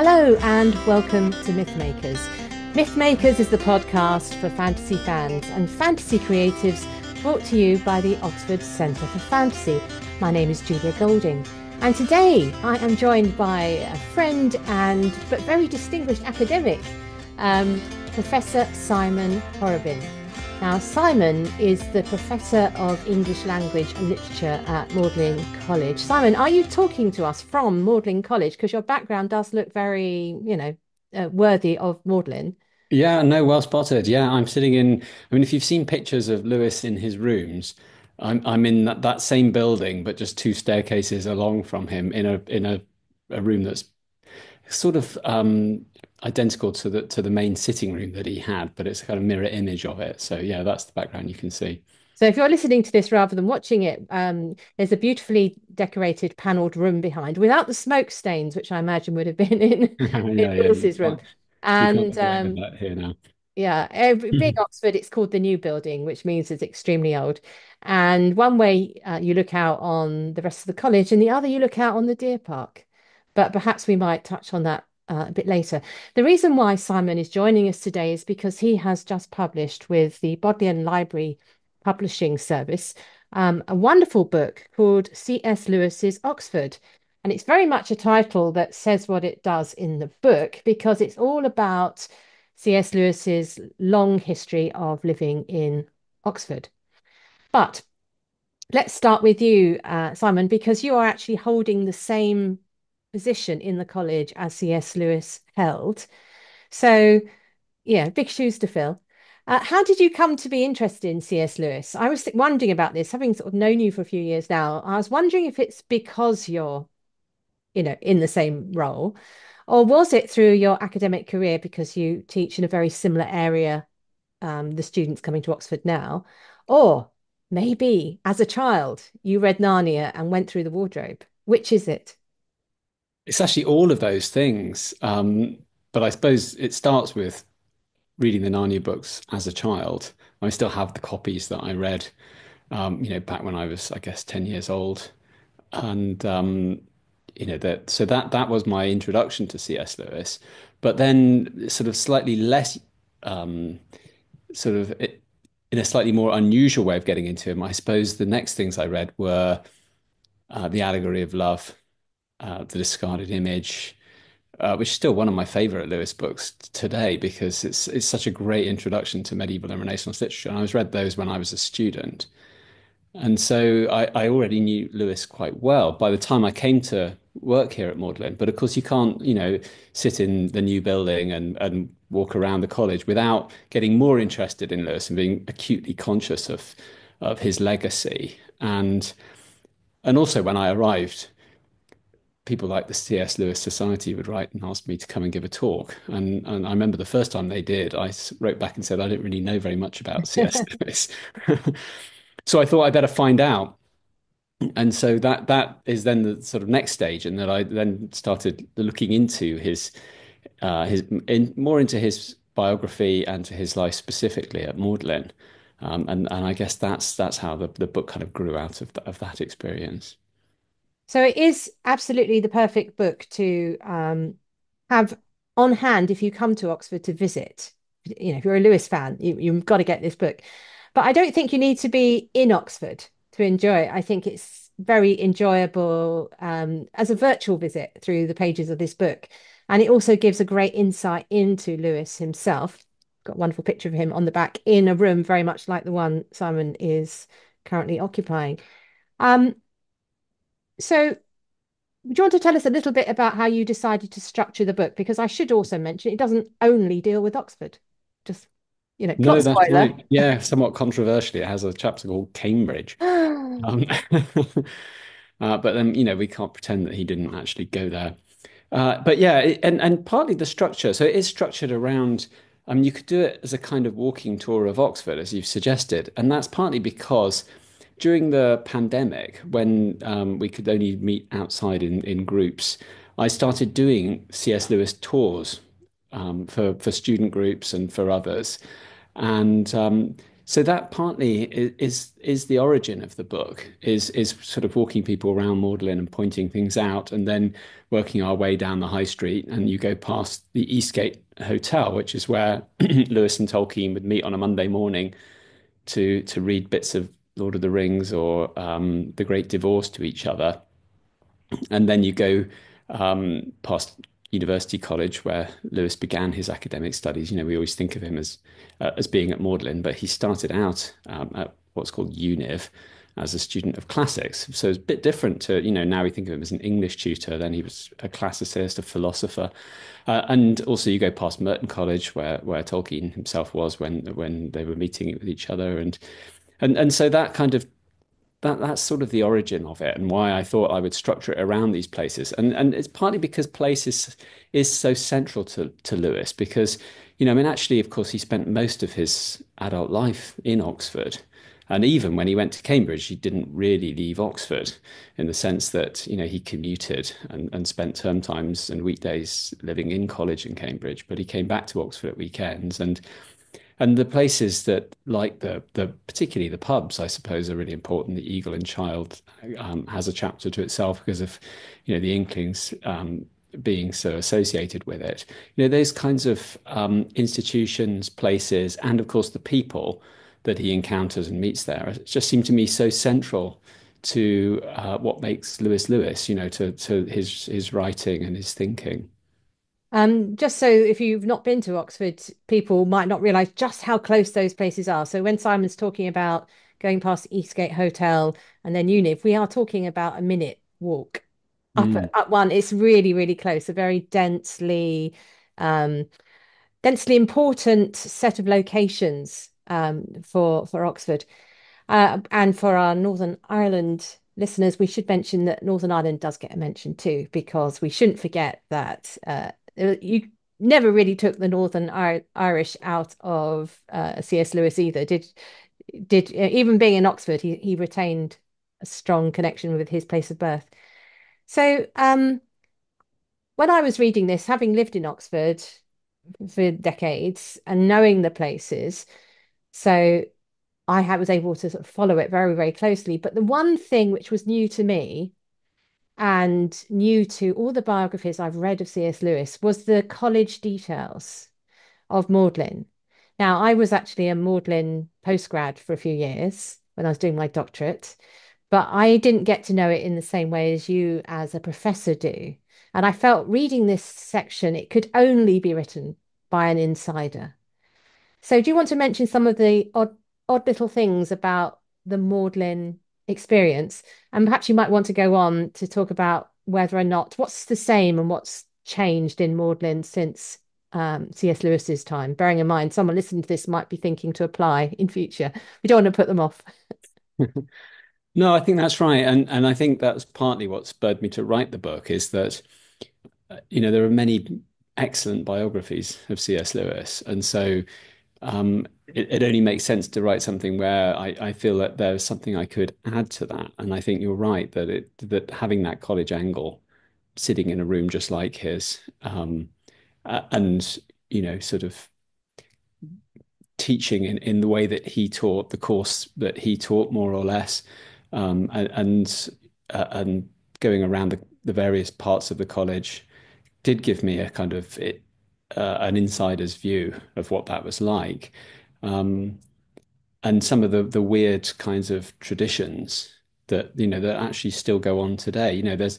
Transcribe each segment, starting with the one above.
Hello and welcome to Mythmakers. Mythmakers is the podcast for fantasy fans and fantasy creatives brought to you by the Oxford Centre for Fantasy. My name is Julia Golding, and today I am joined by a friend and but very distinguished academic, Professor Simon Horobin. Now, Simon is the Professor of English Language and Literature at Magdalen College. Simon, are you talking to us from Magdalen College? Because your background does look very, worthy of Magdalen. Yeah, no, well spotted. Yeah, I'm sitting in. I mean, if you've seen pictures of Lewis in his rooms, I'm in that same building, but just two staircases along from him in a room that's sort of identical to the main sitting room that he had, but it's a kind of mirror image of it. So yeah, that's the background you can see. So if you're listening to this rather than watching it, there's a beautifully decorated panelled room behind without the smoke stains, which I imagine would have been in, in Yeah, yeah, Lewis's room. you can't And get away with that here now. yeah, every big Oxford, it's called the New Building, which means it's extremely old. And one way you look out on the rest of the college, and the other you look out on the deer park. But perhaps we might touch on that a bit later. The reason why Simon is joining us today is because he has just published with the Bodleian Library Publishing Service a wonderful book called C.S. Lewis's Oxford. And it's very much a title that says what it does in the book because it's all about C.S. Lewis's long history of living in Oxford. But let's start with you, Simon, because you are actually holding the same position in the college as C.S. Lewis held. So, yeah, big shoes to fill. How did you come to be interested in C.S. Lewis? I was wondering about this, having sort of known you for a few years now. I was wondering if it's because you're, in the same role, or was it through your academic career because you teach in a very similar area, the students coming to Oxford now, or maybe as a child you read Narnia and went through the wardrobe. Which is it? It's actually all of those things. But I suppose it starts with reading the Narnia books as a child. I still have the copies that I read, back when I was, I guess, 10 years old. And that was my introduction to C.S. Lewis. But then sort of slightly less um, sort of it, in a slightly more unusual way of getting into him, I suppose the next things I read were The Allegory of Love, The Discarded Image, which is still one of my favorite Lewis books today because it's such a great introduction to medieval and Renaissance literature. And I was read those when I was a student. And so I already knew Lewis quite well by the time I came to work here at Magdalen. But of course, you can't, sit in the new building and walk around the college without getting more interested in Lewis and being acutely conscious of his legacy. And also when I arrived, people like the C.S. Lewis Society would write and ask me to come and give a talk. And I remember the first time they did, wrote back and said, I don't really know very much about C.S. Lewis. So I thought I better find out. And so that is then the sort of next stage, and that I then started looking into more into his biography and to his life specifically at Magdalen. And I guess that's how the book kind of grew out of that experience. So it is absolutely the perfect book to have on hand if you come to Oxford to visit. If you're a Lewis fan, you've got to get this book. But I don't think you need to be in Oxford to enjoy it. I think it's very enjoyable as a virtual visit through the pages of this book. And it also gives a great insight into Lewis himself. Got a wonderful picture of him on the back in a room very much like the one Simon is currently occupying. Um, so do you want to tell us a little bit about how you decided to structure the book? Because I should also mention it doesn't only deal with Oxford. Just, No, plot that's spoiler. right. Yeah, somewhat controversially, it has a chapter called Cambridge. Um, but then, we can't pretend that he didn't actually go there. But yeah, and partly the structure. So it is structured around, you could do it as a kind of walking tour of Oxford, as you've suggested. And that's partly because during the pandemic, when we could only meet outside in groups, I started doing C.S. Lewis tours for student groups and for others. And So that partly is the origin of the book, is sort of walking people around Magdalen and pointing things out, and then working our way down the high street. And you go past the Eastgate Hotel, which is where Lewis and Tolkien would meet on a Monday morning to read bits of Lord of the Rings or The Great Divorce to each other. And then you go past University College, where Lewis began his academic studies. You know, we always think of him as being at Magdalen, but he started out at what's called Univ as a student of classics. So it's a bit different to, you know, now we think of him as an English tutor. Then he was a classicist, a philosopher. And also you go past Merton College, where Tolkien himself was when they were meeting with each other. And so that kind of that's sort of the origin of it and why I thought I would structure it around these places. And it's partly because is so central to Lewis because, you know, I mean, actually, of course, he spent most of his adult life in Oxford. And even when he went to Cambridge, he didn't really leave Oxford in the sense that, you know, he commuted and spent term times and weekdays living in college in Cambridge, but he came back to Oxford at weekends. And the places that, like the particularly the pubs, I suppose, are really important. The Eagle and Child has a chapter to itself because of, you know, the Inklings being so associated with it. You know, those kinds of institutions, places, and of course the people that he encounters and meets there just seem to me so central to what makes Lewis Lewis. You know, to his writing and his thinking. Just so if you've not been to Oxford, people might not realize just how close those places are. So when Simon's talking about going past Eastgate Hotel and then Univ, we are talking about a minute walk Mm. up one. It's really, really close, a very um, densely important set of locations for Oxford. And for our Northern Ireland listeners, we should mention that Northern Ireland does get a mention too, because we shouldn't forget that you never really took the Irish out of C.S. Lewis either. Did even being in Oxford, he retained a strong connection with his place of birth. So when I was reading this, having lived in Oxford for decades and knowing the places, so was able to sort of follow it very, very closely. But the one thing which was new to me and new to all the biographies I've read of C.S. Lewis was the college details of Magdalen. Now, I was actually a Magdalen postgrad for a few years when I was doing my doctorate, but I didn't get to know it in the same way as you as a professor do. And I felt reading this section, it could only be written by an insider. So, do you want to mention some of the odd little things about the Magdalen experience? And perhaps you might want to go on to talk about whether or not what's the same and what's changed in Magdalen since C.S. Lewis's time. Bearing in mind, someone listening to this might be thinking to apply in future. We don't want to put them off. No, I think that's right, and I think that's partly what spurred me to write the book is that you know there are many excellent biographies of C.S. Lewis, and so it only makes sense to write something where I feel that there's something I could add to that, and I think you're right that that having that college angle, sitting in a room just like his, and you know sort of teaching in the way that he taught the course that he taught more or less and going around the various parts of the college did give me a kind of an insider's view of what that was like um, and some of the weird kinds of traditions that you know that actually still go on today. You know, there's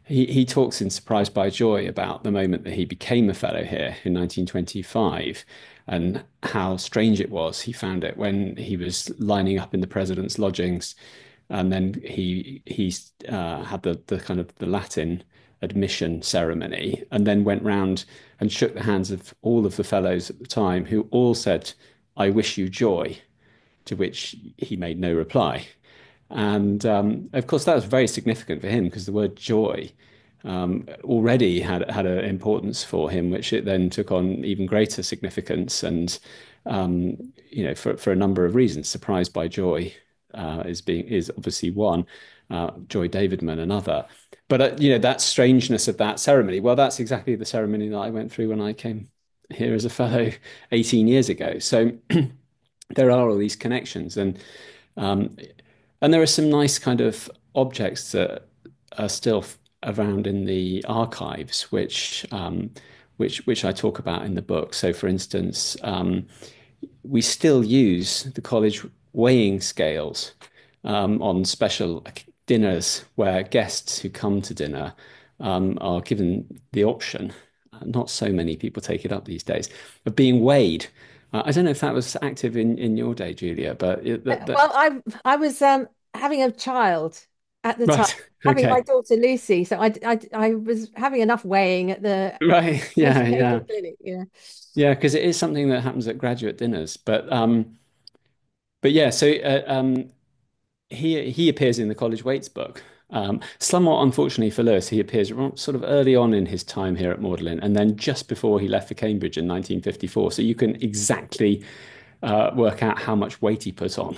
he talks in Surprised by Joy about the moment that he became a fellow here in 1925 and how strange it was. He found it when he was lining up in the president's lodgings, and then he had the kind of the Latin admission ceremony, and then went round and shook the hands of all of the fellows at the time, who all said, "I wish you joy," to which he made no reply. And of course, that was very significant for him because the word joy already had an importance for him, which it then took on even greater significance. And you know, for a number of reasons, surprised by joy is obviously one, Joy Davidman another. But you know, that strangeness of that ceremony. Well, that's exactly the ceremony that I went through when I came here as a fellow 18 years ago. So there are all these connections, um, and there are some nice kind of objects that are still around in the archives, which I talk about in the book. So, for instance, we still use the college weighing scales on special dinners where guests who come to dinner are given the option. Not so many people take it up these days of being weighed. I don't know if that was active in your day, Julia, but Well, I was having a child at the time, right, having my okay, daughter Lucy, so I was having enough weighing at the right, yeah, educational yeah, clinic. Yeah. yeah, because it is something that happens at graduate dinners. But yeah, so he appears in the college weights book. Somewhat unfortunately for Lewis, he appears sort of early on in his time here at Magdalen, and then just before he left for Cambridge in 1954. So you can exactly work out how much weight he put on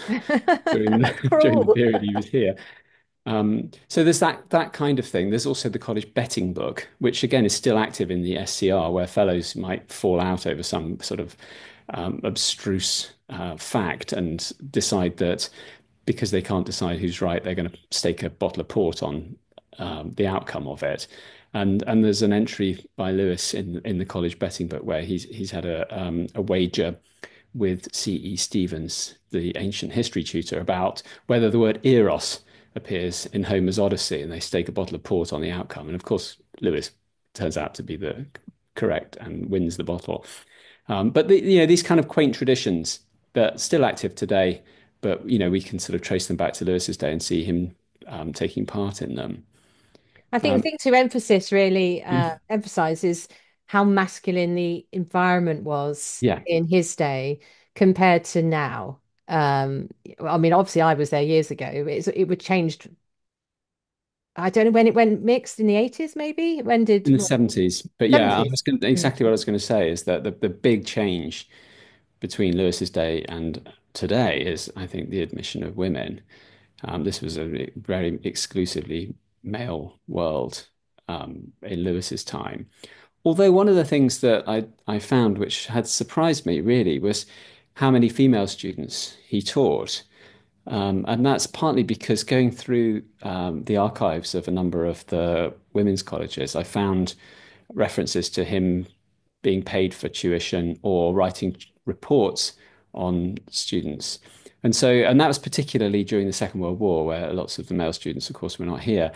during during the Cruel. period he was here. So there's that kind of thing. There's also the college betting book, which again is still active in the SCR, where fellows might fall out over some sort of abstruse fact and decide that because they can't decide who's right, they're going to stake a bottle of port on the outcome of it. And there's an entry by Lewis in the college betting book where he's had a wager with C.E. Stevens, the ancient history tutor, about whether the word eros appears in Homer's Odyssey, and they stake a bottle of port on the outcome. And of course, Lewis turns out to be the correct and wins the bottle. But these kind of quaint traditions that are still active today, but we can sort of trace them back to Lewis's day and see him taking part in them. I think the Um, thing to emphasis really emphasizes how masculine the environment was yeah, in his day compared to now. I mean, obviously, I was there years ago. It would changed. I don't know when it went mixed in the 80s, maybe. When did in the 70s. But yeah, 70s? exactly what I was going to say is that the big change between Lewis's day and today is, I think, the admission of women. This was a very exclusively male world in Lewis's time. Although one of the things that I found which had surprised me really was how many female students he taught. And that's partly because going through the archives of a number of the women's colleges, I found references to him being paid for tuition or writing reports on students. And that was particularly during the Second World War, where lots of the male students, of course, were not here,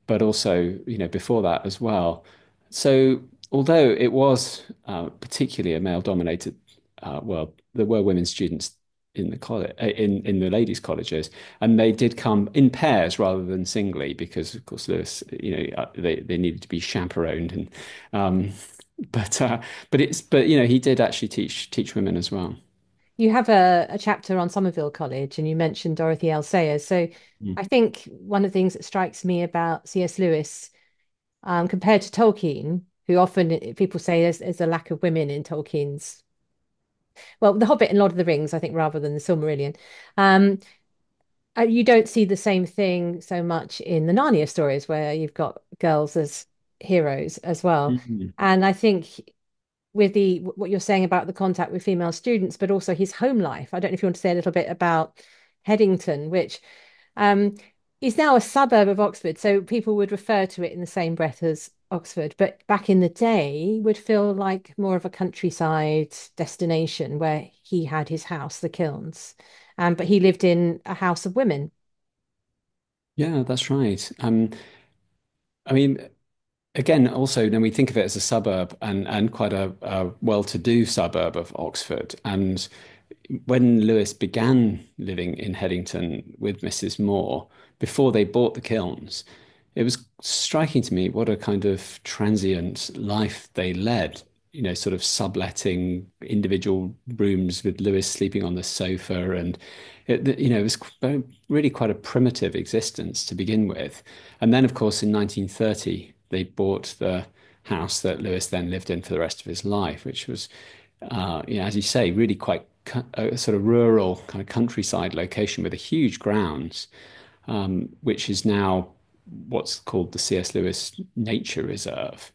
but also, before that as well. So, although it was particularly a male-dominated world, there were women students in the college, in the ladies' colleges, and they did come in pairs rather than singly, because, of course, Lewis, they needed to be chaperoned, and um, but he did actually teach women as well. You have a chapter on Somerville College, and you mentioned Dorothy L. Sayers. So Mm. I think one of the things that strikes me about C.S. Lewis, compared to Tolkien, who often people say there's a lack of women in Tolkien's, well, The Hobbit and Lord of the Rings, I think, rather than the Silmarillion. Um, you don't see the same thing so much in the Narnia stories, where you've got girls as heroes as well. Mhm. And I think with the what you're saying about the contact with female students, but also his home life. I don't know if you want to say a little bit about Headington, which um, is now a suburb of Oxford. So people would refer to it in the same breath as Oxford, but back in the day would feel like more of a countryside destination where he had his house, the Kilns. But he lived in a house of women. Yeah, that's right. I mean, again, also, then we think of it as a suburb and quite a well-to-do suburb of Oxford. And when Lewis began living in Headington with Mrs. Moore, before they bought the kilns, it was striking to me what a kind of transient life they led, sort of subletting individual rooms with Lewis sleeping on the sofa. And it was really quite a primitive existence to begin with. And then, of course, in 1930, they bought the house that Lewis then lived in for the rest of his life, which was as you say, really quite a sort of rural kind of countryside location with a huge grounds, which is now what's called the C.S. Lewis Nature Reserve.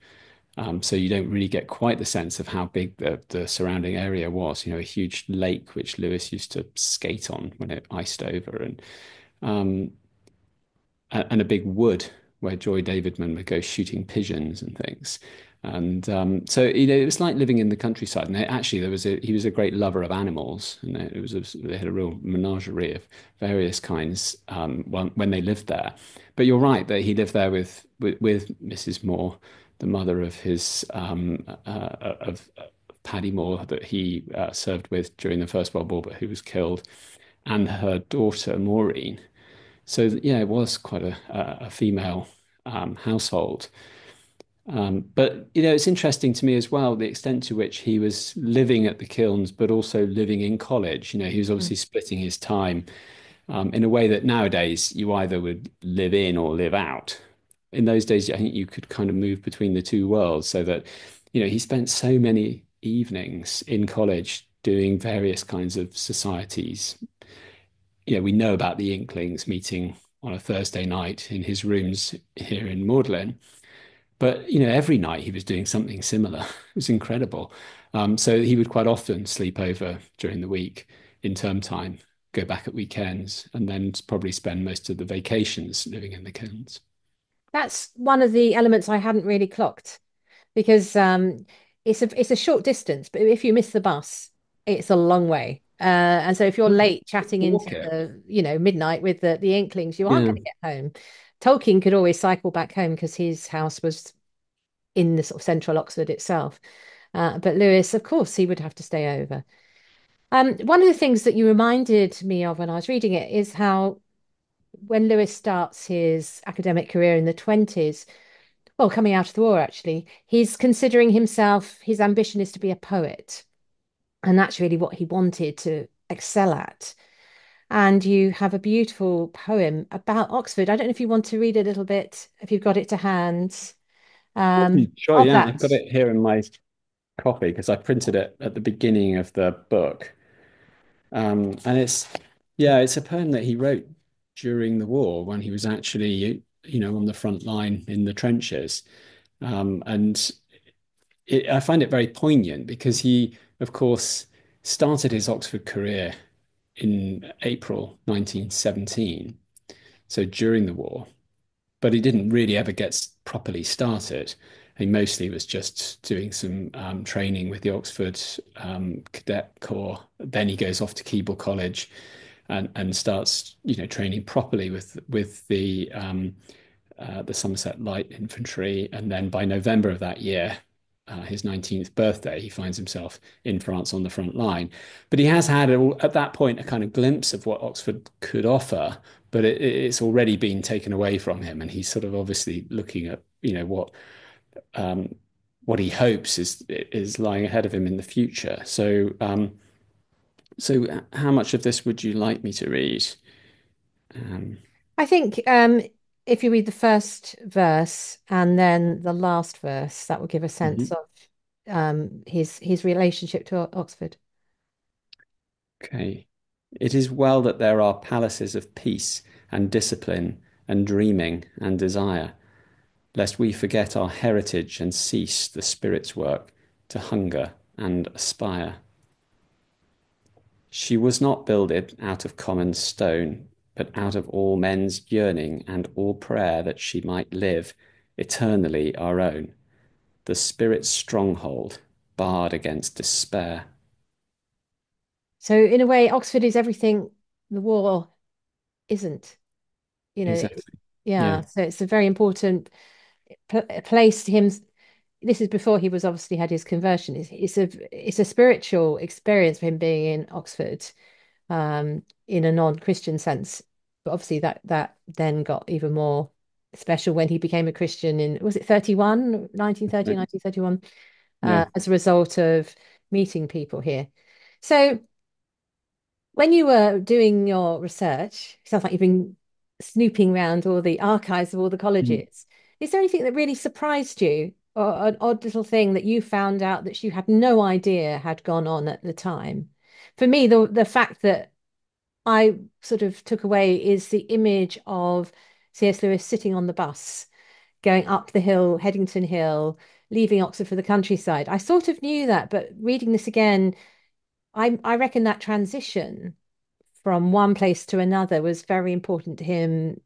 So you don't really get quite the sense of how big the surrounding area was. A huge lake which Lewis used to skate on when it iced over, um, and a big wood where Joy Davidman would go shooting pigeons and things. And so it was like living in the countryside. And actually, he was a great lover of animals, and they had a real menagerie of various kinds when they lived there. But you're right that he lived there with Mrs. Moore, the mother of his of Paddy Moore that he served with during the First World War, but who was killed, and her daughter Maureen. So yeah, it was quite a female household. But it's interesting to me as well the extent to which he was living at the Kilns, but also living in college. He was Mm. obviously splitting his time in a way that nowadays you either would live in or live out. In those days, I think you could kind of move between the two worlds, so that he spent so many evenings in college doing various kinds of societies. We know about the Inklings meeting on a Thursday night in his rooms here in Magdalen. But every night he was doing something similar. It was incredible. So he would quite often sleep over during the week in term time, go back at weekends, and then probably spend most of the vacations living in the Kilns. That's one of the elements I hadn't really clocked because it's a short distance, but if you miss the bus, it's a long way. And so if you're late chatting Walk into it. midnight with the Inklings, you aren't Yeah. going to get home. Tolkien could always cycle back home because his house was in the sort of central Oxford itself. But Lewis, of course, he would have to stay over. One of the things that you reminded me of when I was reading it is how when Lewis starts his academic career in the 20s, well, coming out of the war, actually, he's considering himself, his ambition is to be a poet. And that's really what he wanted to excel at. And you have a beautiful poem about Oxford. I don't know if you want to read a little bit, if you've got it to hand, Sure, of yeah. I've that. got it here in my copy because I printed it at the beginning of the book. And it's a poem that he wrote during the war when he was actually, on the front line in the trenches. And I find it very poignant because he, of course, started his Oxford career in April 1917, so during the war, but he didn't really ever get properly started. He mostly was just doing some training with the Oxford Cadet Corps. Then he goes off to Keble College and starts, training properly with the Somerset Light Infantry. And then by November of that year, his 19th birthday, he finds himself in France on the front line. But he has had, at that point, a kind of glimpse of what Oxford could offer, but it's already been taken away from him. And he's sort of obviously looking at, um, what he hopes is lying ahead of him in the future. So how much of this would you like me to read? Um, I think if you read the first verse and then the last verse, that will give a sense mhm. of his relationship to Oxford. Okay. It is well that there are palaces of peace and discipline and dreaming and desire, lest we forget our heritage and cease the Spirit's work to hunger and aspire. She was not builded out of common stone, but out of all men's yearning and all prayer that she might live eternally our own, the Spirit's stronghold, barred against despair. So in a way, Oxford is everything the war isn't. You know, Exactly. yeah. Yeah. So it's a very important place to him. This is before he was obviously had his conversion. It's a spiritual experience for him being in Oxford, in a non-Christian sense. But obviously that then got even more special when he became a Christian in, was it 31, 1930, 1931, Yeah. as a result of meeting people here. So when you were doing your research, it sounds like you've been snooping around all the archives of all the Mhm. colleges. Is there anything that really surprised you, or an odd little thing that you found out that you had no idea had gone on at the time? For me, the fact that I sort of took away is the image of C.S. Lewis sitting on the bus going up the hill, Headington Hill, leaving Oxford for the countryside. I sort of knew that, but reading this again, I reckon that transition from one place to another was very important to him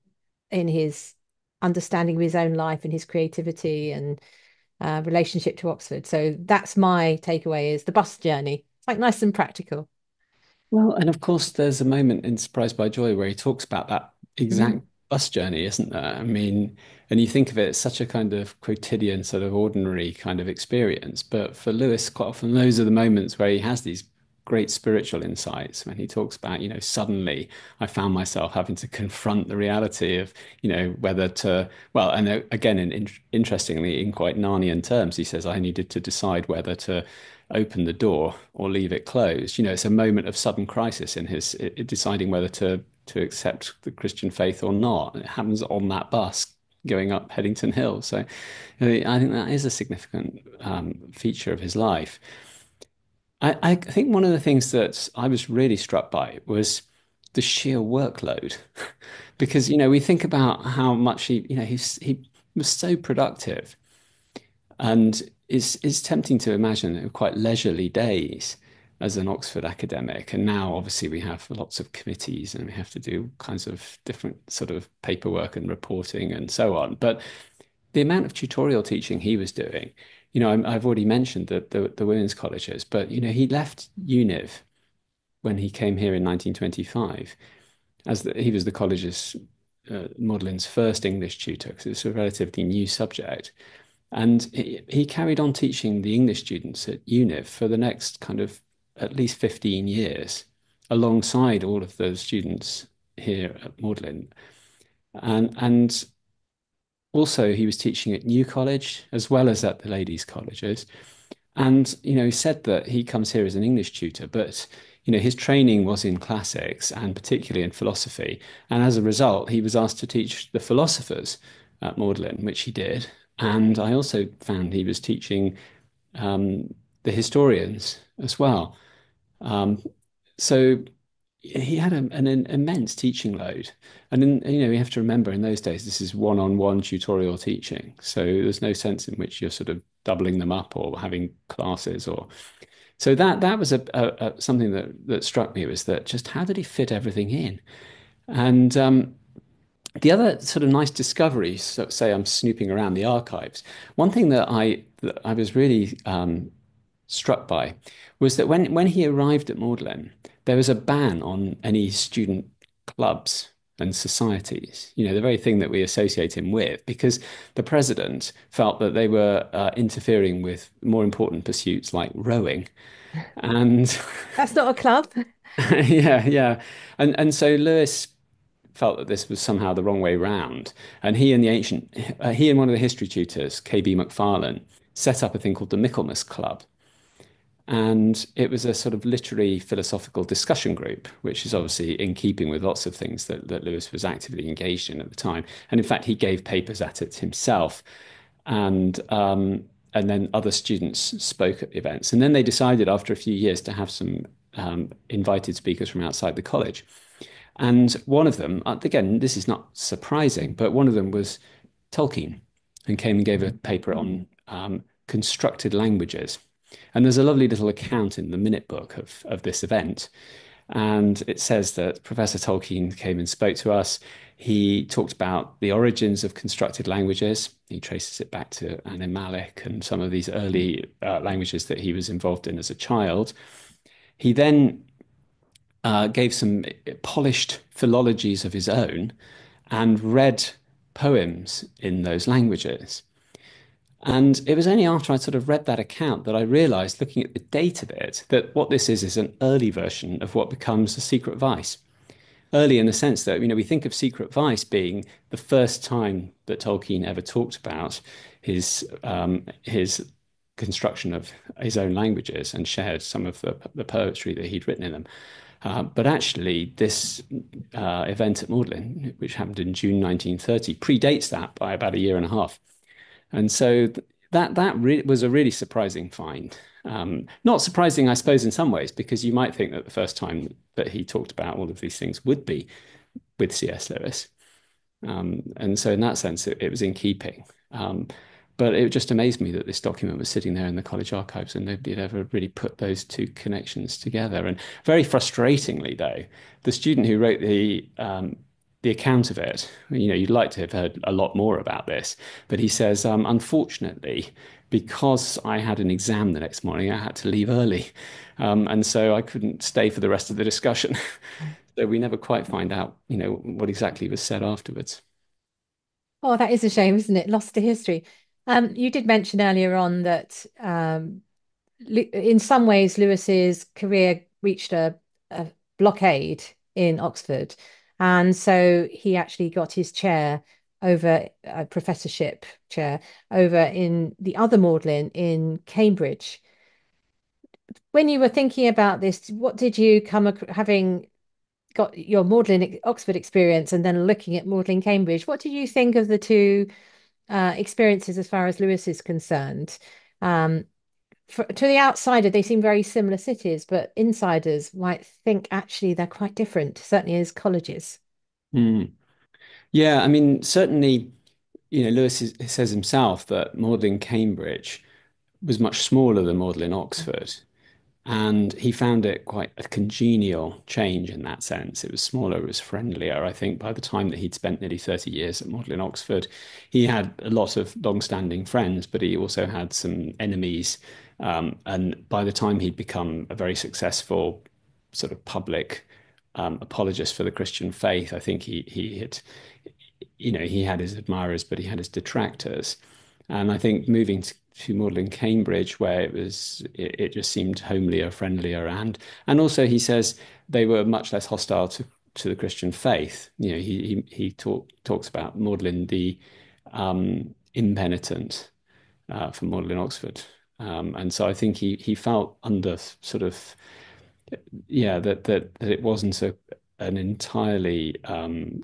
in his understanding of his own life and his creativity and relationship to Oxford. So that's my takeaway is the bus journey. It's like nice and practical. Well, and of course, there's a moment in Surprised by Joy where he talks about that Mm. exact bus journey, isn't there? I mean, and you think of it as such a kind of quotidian, sort of ordinary kind of experience. But for Lewis, quite often those are the moments where he has these great spiritual insights when he talks about, suddenly I found myself having to confront the reality of, whether to, well, and again, interestingly, in quite Narnian terms, he says, I needed to decide whether to open the door or leave it closed. It's a moment of sudden crisis in his deciding whether to accept the Christian faith or not. It happens on that bus going up Headington Hill. So I think that is a significant feature of his life. I think one of the things that I was really struck by was the sheer workload, because we think about how much he was so productive, and it's tempting to imagine quite leisurely days as an Oxford academic. And now, obviously, we have lots of committees and we have to do kinds of different sort of paperwork and reporting and so on. But the amount of tutorial teaching he was doing, I've already mentioned the women's colleges, but he left Univ when he came here in 1925 he was the college's Magdalen's first English tutor because it's a relatively new subject. And he carried on teaching the English students at UNIV for the next kind of at least 15 years, alongside all of those students here at Magdalen. And also he was teaching at New College as well as at the ladies' colleges. And, he said that he comes here as an English tutor, but, his training was in classics and particularly in philosophy. And as a result, he was asked to teach the philosophers at Magdalen, which he did. And I also found he was teaching the historians as well. Um, so he had an immense teaching load. And you have to remember in those days, this is one-on-one tutorial teaching. So there's no sense in which you're sort of doubling them up or having classes or so that was something that struck me was that just how did he fit everything in? And the other sort of nice discovery, so say I'm snooping around the archives, one thing that I was really struck by was that when he arrived at Magdalen, there was a ban on any student clubs and societies, the very thing that we associate him with, because the president felt that they were interfering with more important pursuits like rowing. And That's not a club. yeah, yeah. And so Lewis felt that this was somehow the wrong way round. And he and one of the history tutors, KB McFarlane, set up a thing called the Michaelmas Club. And it was a sort of literary philosophical discussion group, which is obviously in keeping with lots of things that Lewis was actively engaged in at the time. And in fact, he gave papers at it himself. And then other students spoke at the events. And then they decided after a few years to have some invited speakers from outside the college. And one of them, again, this is not surprising, but one of them was Tolkien and came and gave a paper on constructed languages. And there's a lovely little account in the minute book of this event. And it says that Professor Tolkien came and spoke to us. He talked about the origins of constructed languages. He traces it back to Animalic and some of these early languages that he was involved in as a child. He then gave some polished philologies of his own and read poems in those languages. And it was only after I sort of read that account that I realized, looking at the date of it, that what this is an early version of what becomes a secret vice. Early in the sense that, we think of secret vice being the first time that Tolkien ever talked about his construction of his own languages and shared some of the poetry that he'd written in them. But actually, this event at Magdalen, which happened in June 1930, predates that by about a year and a half. And so that was a really surprising find. Not surprising, I suppose, in some ways, because you might think that the first time that he talked about all of these things would be with C.S. Lewis. And so in that sense, it was in keeping. Um, but it just amazed me that this document was sitting there in the college archives and nobody had ever really put those two connections together. And very frustratingly, though, the student who wrote the account of it, you'd like to have heard a lot more about this, but he says, unfortunately, because I had an exam the next morning, I had to leave early. And so I couldn't stay for the rest of the discussion. So we never quite find out, what exactly was said afterwards. Oh, that is a shame, isn't it? Lost to history. You did mention earlier on that in some ways Lewis's career reached a blockade in Oxford, and so he actually got his chair over a professorship chair over in the other Magdalen in Cambridge. When you were thinking about this, what did you having got your Magdalen Oxford experience and then looking at Magdalen Cambridge? What did you think of the two experiences as far as Lewis is concerned? Um, to the outsider, they seem very similar cities, but insiders might think actually they're quite different, certainly as colleges. Mm. Yeah, I mean, certainly, says himself that Magdalen Cambridge was much smaller than Magdalen Oxford. And he found it quite a congenial change in that sense. It was smaller, it was friendlier. I think by the time that he'd spent nearly 30 years at Magdalen Oxford, he had a lot of long-standing friends, but he also had some enemies. And by the time he'd become a very successful sort of public apologist for the Christian faith, I think he had, he had his admirers, but he had his detractors. And I think moving to Magdalen Cambridge, where it just seemed homelier, friendlier, and also he says they were much less hostile to the Christian faith. He talks about Magdalen the impenitent for Magdalen Oxford, and so I think he felt under sort of yeah, that it wasn't an entirely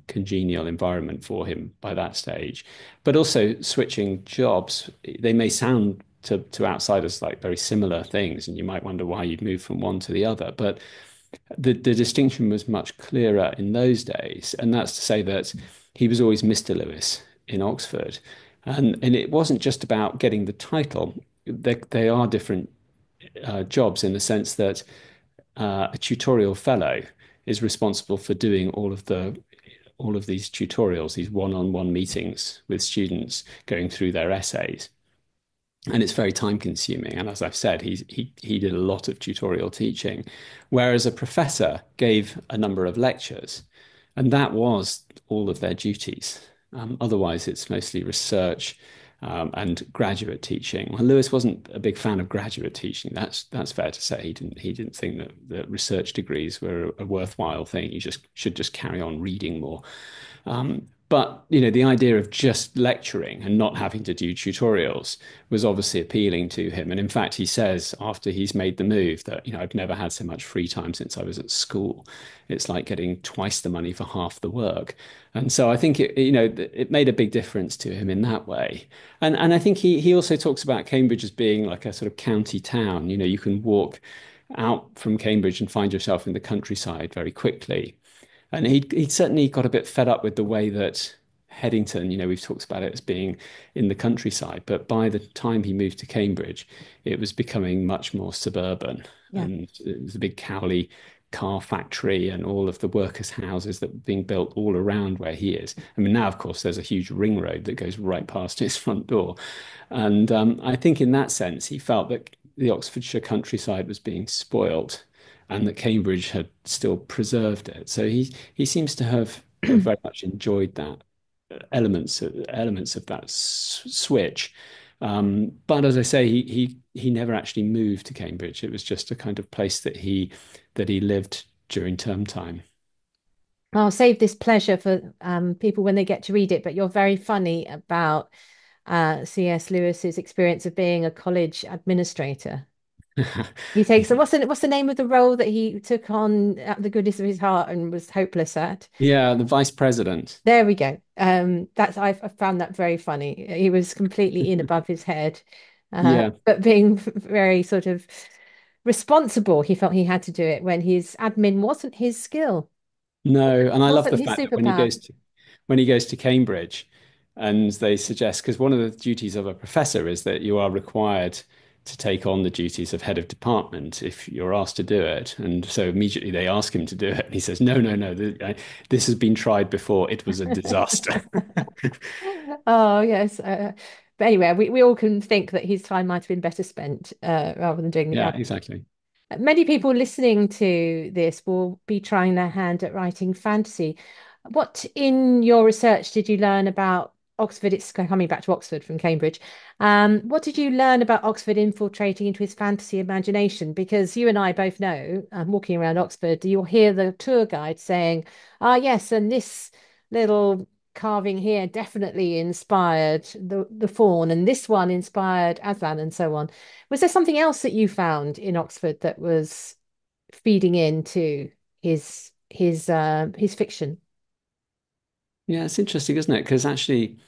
congenial environment for him by that stage. But also switching jobs, they may sound to outsiders like very similar things, and you might wonder why you'd move from one to the other. But the distinction was much clearer in those days, and that's to say that he was always Mr. Lewis in Oxford, and it wasn't just about getting the title. They are different jobs in the sense that a tutorial fellow is responsible for doing all of these tutorials, these one-on-one meetings with students going through their essays. And it's very time consuming. And as I've said, he did a lot of tutorial teaching, whereas a professor gave a number of lectures, and that was all of their duties. Otherwise, it's mostly research and graduate teaching. Well, Lewis wasn't a big fan of graduate teaching. That's fair to say. He didn't think that research degrees were a worthwhile thing. You just should just carry on reading more. But the idea of just lecturing and not having to do tutorials was obviously appealing to him. And in fact, he says after he's made the move that, I've never had so much free time since I was at school. It's like getting twice the money for half the work. And so I think it made a big difference to him in that way. And I think he also talks about Cambridge as being like a sort of county town. You can walk out from Cambridge and find yourself in the countryside very quickly. And he'd certainly got a bit fed up with the way that Headington, we've talked about it as being in the countryside, but by the time he moved to Cambridge, it was becoming much more suburban. Yeah. And it was a big Cowley car factory and all of the workers' houses that were being built all around where he is. I mean, now, of course, there's a huge ring road that goes right past his front door. And I think in that sense, he felt that the Oxfordshire countryside was being spoilt and that Cambridge had still preserved it. So he seems to have very much enjoyed that elements of that switch. But as I say, he never actually moved to Cambridge. It was just a kind of place that he lived during term time. I'll save this pleasure for people when they get to read it, but you're very funny about C.S. Lewis's experience of being a college administrator. He takes so what's the name of the role that he took on at the goodness of his heart and was hopeless at? Yeah, the vice president. There we go. I found that very funny. He was completely in above his head, Yeah, but being very sort of responsible. He felt he had to do it when his admin wasn't his skill, no, and I love wasn't the his fact that when he superpower. goes to Cambridge, And they suggest, because one of the duties of a professor is that you are required to take on the duties of head of department if you're asked to do it. And so immediately they ask him to do it. And he says, no, no, no, this has been tried before. It was a disaster. Oh, yes. But anyway, we all can think that his time might have been better spent rather than doing the Yeah, garden. exactly. Many people listening to this will be trying their hand at writing fantasy. What in your research did you learn about Oxford? It's coming back to Oxford from Cambridge. What did you learn about Oxford infiltrating into his fantasy imagination? Because you and I both know, walking around Oxford, you'll hear the tour guide saying, "Ah, yes, and this little carving here definitely inspired the faun, and this one inspired Aslan, and so on." Was there something else that you found in Oxford that was feeding into his fiction? Yeah, it's interesting, isn't it? Because actually,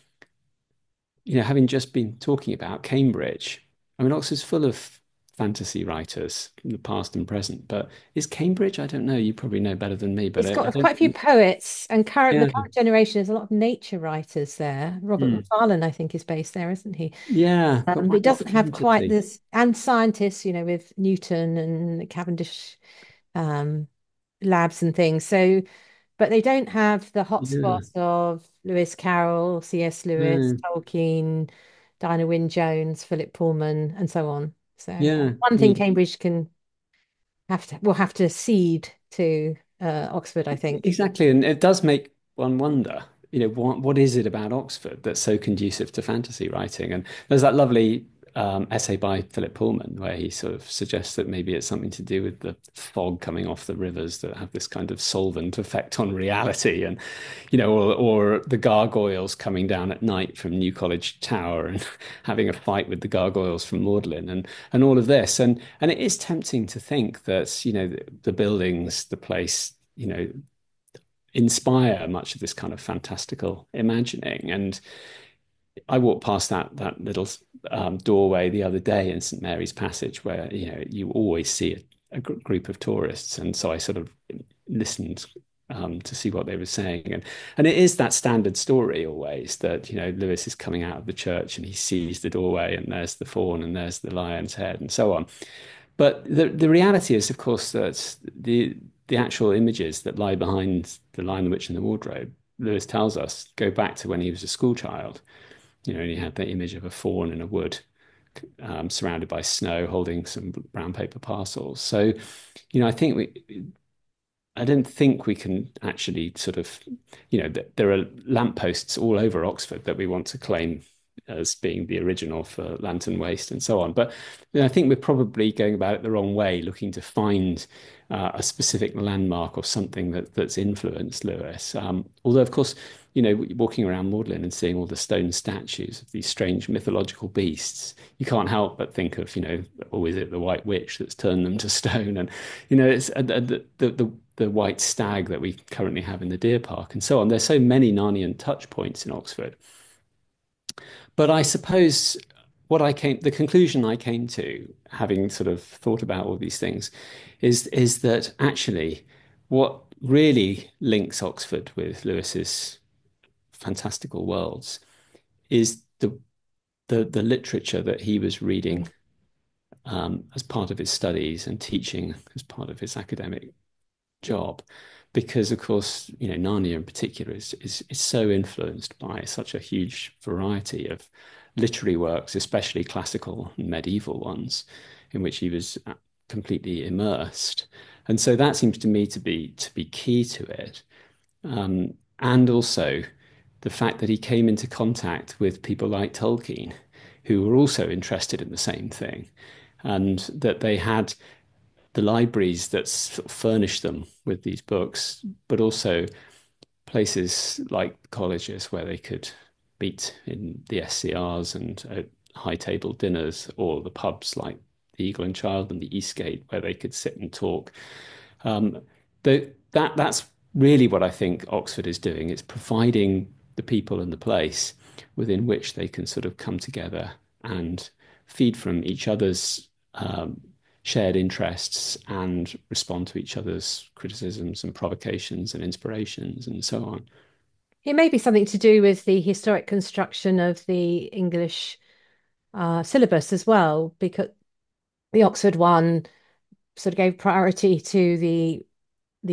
having just been talking about Cambridge, I mean, Oxford's full of fantasy writers in the past and present, but is Cambridge? I don't know. You probably know better than me, but It's I got don't quite a few think. poets, and the Yeah. current generation is a lot of nature writers there. Robert Hmm. Macfarlane, I think, is based there, isn't he? Yeah, got But quite it a lot of doesn't have quite creativity. this, and scientists, with Newton and Cavendish um, labs and things. So, but they don't have the Yeah. hotspots of Lewis Carroll, C.S. Lewis, No. Tolkien, Diana Wynne Jones, Philip Pullman, and so on. So Yeah. one thing You, Cambridge will have to cede to Oxford, I think. exactly. And it does make one wonder, what is it about Oxford that's so conducive to fantasy writing? And there's that lovely essay by Philip Pullman where he sort of suggests that maybe it's something to do with the fog coming off the rivers that have this kind of solvent effect on reality, and or the gargoyles coming down at night from New College Tower and having a fight with the gargoyles from Magdalen, and all of this. And it is tempting to think that, the buildings, the place, inspire much of this kind of fantastical imagining. And I walked past that little doorway the other day in St Mary's Passage, where you always see a group of tourists, and so I sort of listened to see what they were saying, and it is that standard story always that Lewis is coming out of the church and he sees the doorway and there's the faun and there's the lion's head and so on. But the reality is, of course, that the actual images that lie behind the Lion, the Witch, and the Wardrobe, Lewis tells us, go back to when he was a school child. And he had the image of a faun in a wood, surrounded by snow, holding some brown paper parcels. So, I think I don't think we can actually sort of, there are lampposts all over Oxford that we want to claim as being the original for Lantern Waste and so on. But I think we're probably going about it the wrong way, looking to find a specific landmark or something that's influenced Lewis. Although, of course, walking around Magdalen and seeing all the stone statues of these strange mythological beasts, you can't help but think of, oh, is it the White Witch that's turned them to stone? And, it's the white stag that we currently have in the deer park and so on. There's so many Narnian touch points in Oxford. But I suppose the conclusion I came to, having sort of thought about all these things, is that actually what really links Oxford with Lewis's fantastical worlds is the literature that he was reading as part of his studies and teaching as part of his academic job, because of course Narnia in particular is so influenced by such a huge variety of literary works, especially classical and medieval ones, in which he was completely immersed. And so that seems to me to be key to it. And also the fact that he came into contact with people like Tolkien, who were also interested in the same thing, and that they had the libraries that sort of furnish them with these books, but also places like colleges where they could meet in the SCRs and at high table dinners, or the pubs like the Eagle and Child and the Eastgate where they could sit and talk. Um, that's really what I think Oxford is doing. It's providing the people and the place within which they can sort of come together and feed from each other's shared interests and respond to each other's criticisms and provocations and inspirations and so on. It may be something to do with the historic construction of the English syllabus as well, because the Oxford one sort of gave priority to the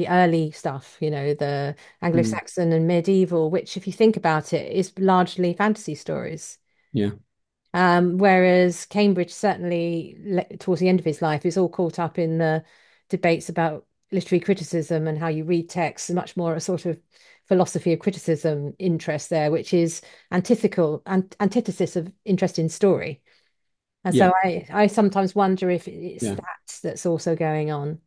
early stuff, the Mm, Anglo-Saxon and medieval, which, if you think about it, is largely fantasy stories. yeah, Whereas Cambridge, certainly towards the end of his life, is all caught up in the debates about literary criticism and how you read texts, much more a sort of philosophy of criticism interest there, which is antithesis of interest in story. And yeah, so I sometimes wonder if it's yeah. that's also going on.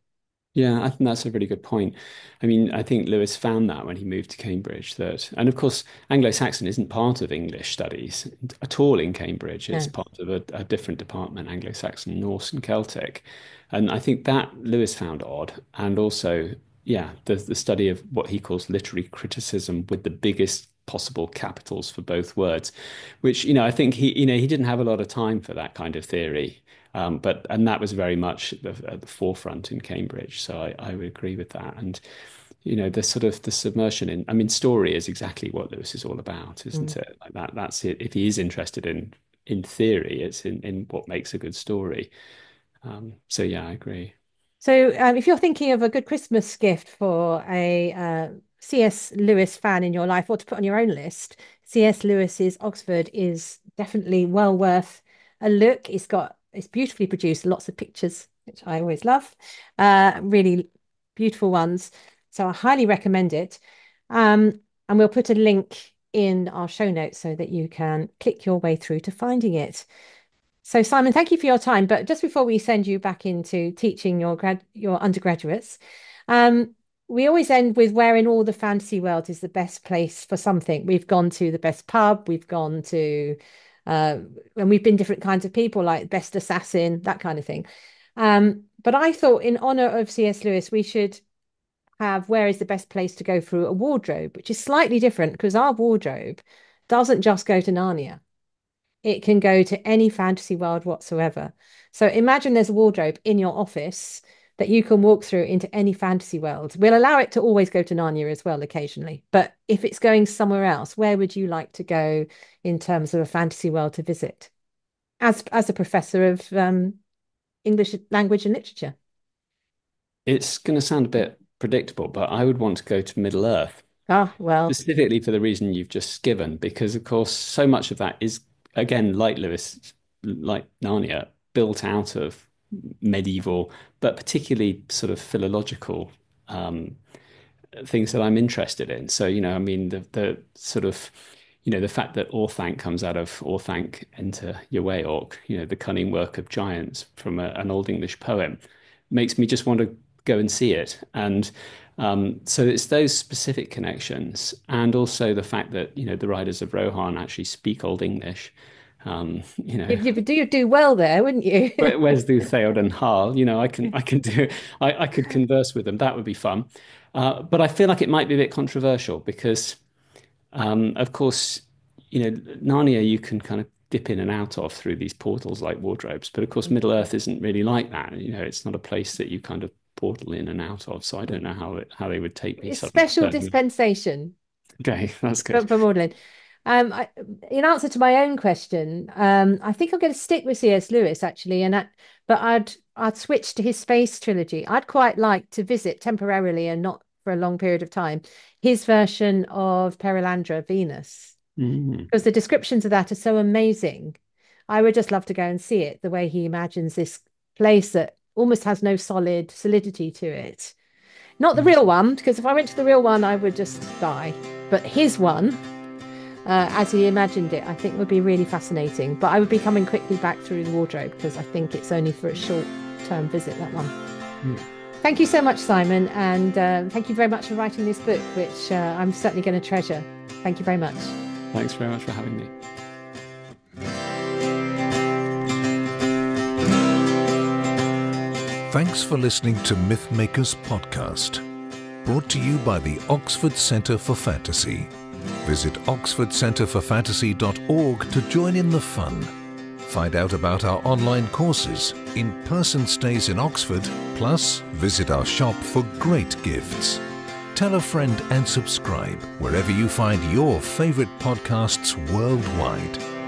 Yeah, I think that's a really good point. I mean, I think Lewis found that when he moved to Cambridge that, and of course, Anglo-Saxon isn't part of English studies at all in Cambridge. It's Yeah. part of a different department, Anglo-Saxon, Norse, and Celtic. And I think that Lewis found odd. And also, yeah, the study of what he calls literary criticism with the biggest possible capitals for both words, which, I think he didn't have a lot of time for that kind of theory. And that was very much at the forefront in Cambridge. So I would agree with that. And the sort of the submersion in, I mean, story is exactly what Lewis is all about, Mm. isn't it? Like that's it. If he is interested in theory, it's in what makes a good story. So yeah, I agree. So, if you're thinking of a good Christmas gift for a C.S. Lewis fan in your life, or to put on your own list, C.S. Lewis's Oxford is definitely well worth a look. It's beautifully produced, lots of pictures, which I always love, really beautiful ones. So I highly recommend it. And we'll put a link in our show notes so that you can click your way through to finding it. So, Simon, thank you for your time. But just before we send you back into teaching your undergraduates, um, we always end with where in all the fantasy world is the best place for something. We've gone to the best pub, we've gone to, uh, and we've been different kinds of people, like best assassin, that kind of thing. But I thought, in honor of C.S. Lewis, we should have where is the best place to go through a wardrobe, which is slightly different because our wardrobe doesn't just go to Narnia. It can go to any fantasy world whatsoever. So imagine there's a wardrobe in your office that you can walk through into any fantasy world. We'll allow it to always go to Narnia as well occasionally. But if it's going somewhere else, where would you like to go in terms of a fantasy world to visit? As a professor of English language and literature. It's going to sound a bit predictable, but I would want to go to Middle Earth, Ah, well, specifically for the reason you've just given, because of course, so much of that is, again, like Lewis, like Narnia, built out of medieval, but particularly sort of philological um, things that I'm interested in. So, I mean, the sort of, the fact that Orthanc comes out of Orthanc enter Yeweorc, the cunning work of giants from an Old English poem, makes me just want to go and see it. And so it's those specific connections, and also the fact that, the riders of Rohan actually speak Old English. you do well there, wouldn't you? Where's the Theoden Harl? I could converse with them. That would be fun. But I feel like it might be a bit controversial because, of course, Narnia you can kind of dip in and out of through these portals like wardrobes. But of course, Middle Earth isn't really like that. It's not a place that you kind of portal in and out of. So I don't know how they would take me It's suddenly. special dispensation. Okay, that's good. For Maudlin. In answer to my own question, I think I'm going to stick with C.S. Lewis actually, but I'd switch to his space trilogy. I'd quite like to visit temporarily and not for a long period of time his version of Perelandra, Venus, Mm. because the descriptions of that are so amazing. I would just love to go and see it, the way he imagines this place that almost has no solidity to it. Not the real one, because if I went to the real one, I would just die. But his one, as he imagined it, I think would be really fascinating. But I would be coming quickly back through the wardrobe because I think it's only for a short-term visit, that one. Mm. Thank you so much, Simon. And thank you very much for writing this book, which I'm certainly going to treasure. Thank you very much. Thanks very much for having me. Thanks for listening to Mythmakers podcast, brought to you by the Oxford Centre for Fantasy. Visit oxfordcenterforfantasy.org to join in the fun. Find out about our online courses, in-person stays in Oxford, plus visit our shop for great gifts. Tell a friend and subscribe wherever you find your favorite podcasts worldwide.